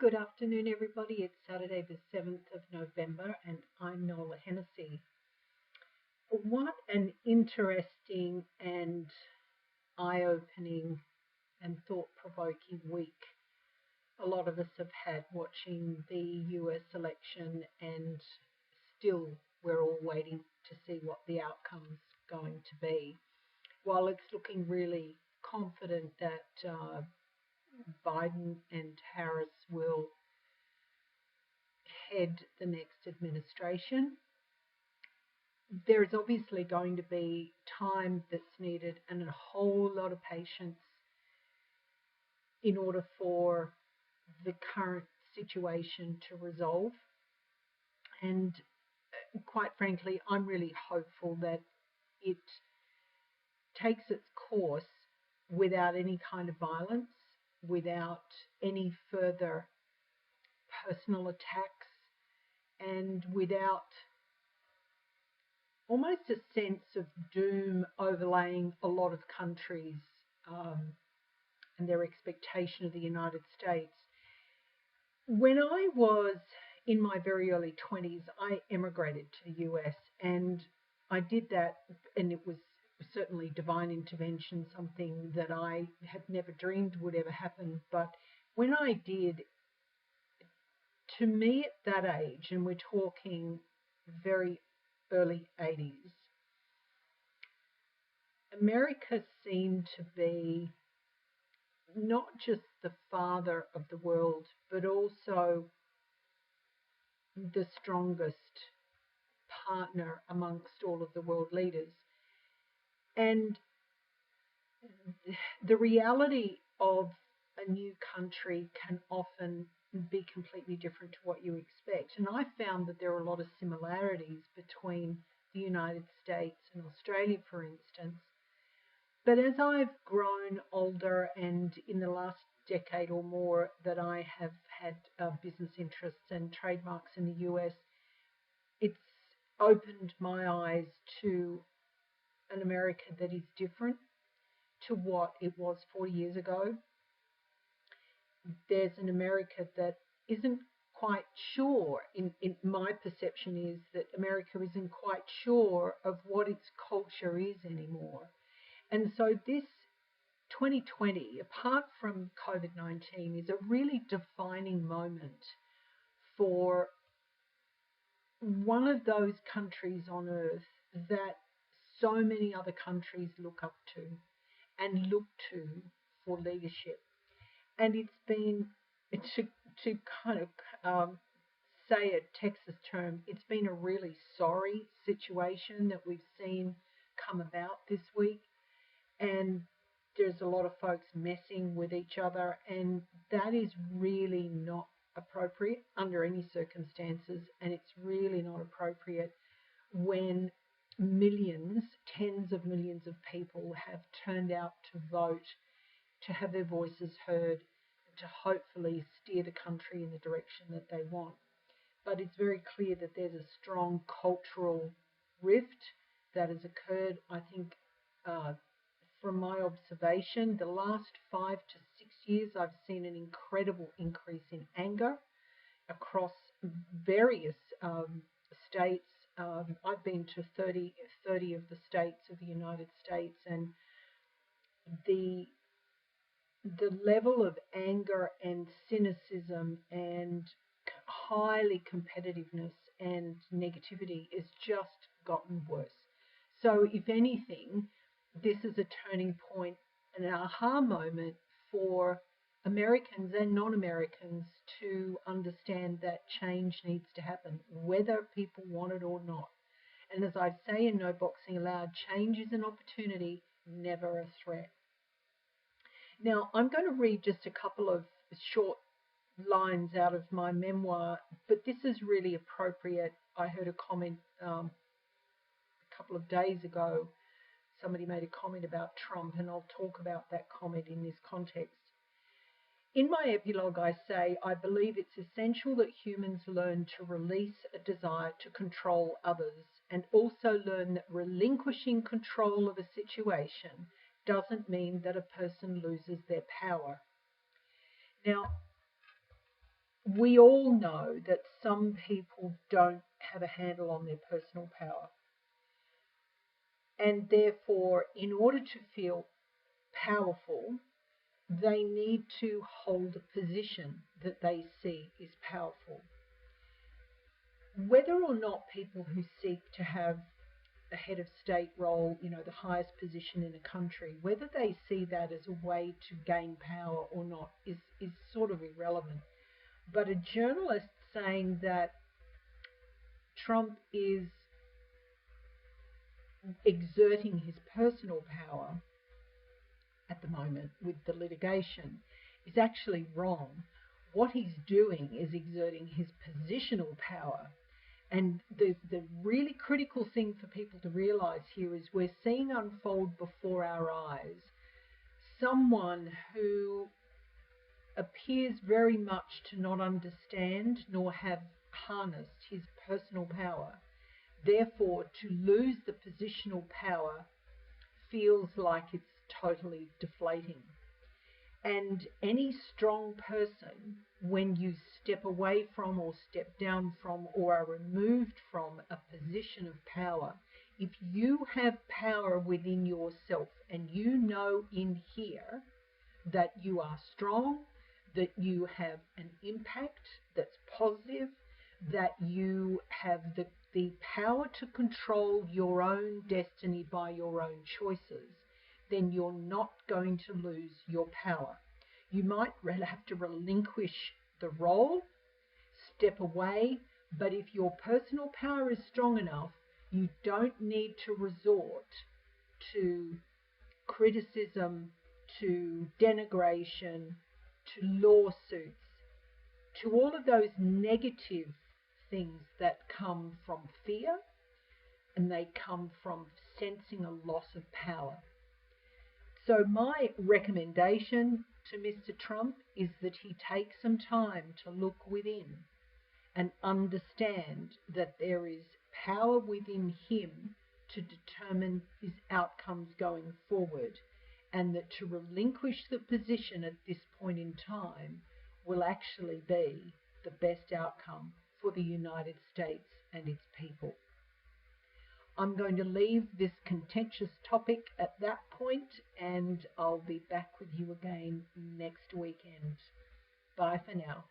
Good afternoon, everybody. It's Saturday, the 7th of November, and I'm Nola. What an interesting and eye-opening and thought-provoking week a lot of us have had watching the US election, and still we're all waiting to see what the outcome's going to be. While it's looking really confident that Biden and Harris will head the next administration, there is obviously going to be time that's needed and a whole lot of patience in order for the current situation to resolve. And quite frankly, I'm really hopeful that it takes its course without any kind of violence, without any further personal attacks, and without almost a sense of doom overlaying a lot of countries and their expectation of the United States. When I was in my very early 20s, I emigrated to the US, and I did that, and it was certainly divine intervention, something that I had never dreamed would ever happen. But when I did, to me at that age, and we're talking very early 80s, America seemed to be not just the father of the world, but also the strongest partner amongst all of the world leaders. And the reality of a new country can often be completely different to what you expect. And I found that there are a lot of similarities between the United States and Australia, for instance. But as I've grown older, and in the last decade or more that I have had business interests and trademarks in the US, it's opened my eyes to an America that is different to what it was 40 years ago. There's an America that isn't quite sure, in my perception is that America isn't quite sure of what its culture is anymore. And so this 2020, apart from COVID-19, is a really defining moment for one of those countries on earth that so many other countries look up to and look to for leadership. And it's been, to kind of say a Texas term, it's been a really sorry situation that we've seen come about this week. And there's a lot of folks messing with each other, and that is really not appropriate under any circumstances. And it's really not appropriate when millions, tens of millions of people have turned out to vote, to have their voices heard, to hopefully steer the country in the direction that they want. But it's very clear that there's a strong cultural rift that has occurred. I think from my observation, the last 5 to 6 years, I've seen an incredible increase in anger across various states. I've been to 30 of the states of the United States, and the level of anger and cynicism and highly competitiveness and negativity has just gotten worse. So if anything, this is a turning point, an aha moment for Americans and non-Americans to understand that change needs to happen, whether people want it or not. And as I say in No Boxing Allowed, change is an opportunity, never a threat. Now, I'm going to read just a couple of short lines out of my memoir, but this is really appropriate. I heard a comment a couple of days ago. Somebody made a comment about Trump, and I'll talk about that comment in this context. In my epilogue, I say, I believe it's essential that humans learn to release a desire to control others, and also learn that relinquishing control of a situation doesn't mean that a person loses their power. Now, we all know that some people don't have a handle on their personal power. And therefore, in order to feel powerful, they need to hold a position that they see is powerful. Whether or not people who seek to have a head of state role, the highest position in a country, whether they see that as a way to gain power or not is sort of irrelevant. But a journalist saying that Trump is exerting his personal power at the moment with the litigation is actually wrong. What he's doing is exerting his positional power. And the really critical thing for people to realise here is we're seeing unfold before our eyes someone who appears very much to not understand nor have harnessed his personal power. Therefore, to lose the positional power feels like it's totally deflating. And any strong person, when you step away from or step down from or are removed from a position of power, if you have power within yourself and you know in here that you are strong, that you have an impact that's positive, that you have the power to control your own destiny by your own choices, then you're not going to lose your power. You might have to relinquish the role, step away, but if your personal power is strong enough, you don't need to resort to criticism, to denigration, to lawsuits, to all of those negative things that come from fear, and they come from sensing a loss of power. So my recommendation to Mr. Trump is that he take some time to look within and understand that there is power within him to determine his outcomes going forward, and that to relinquish the position at this point in time will actually be the best outcome for the United States and its people. I'm going to leave this contentious topic at that point, and I'll be back with you again next weekend. Bye for now.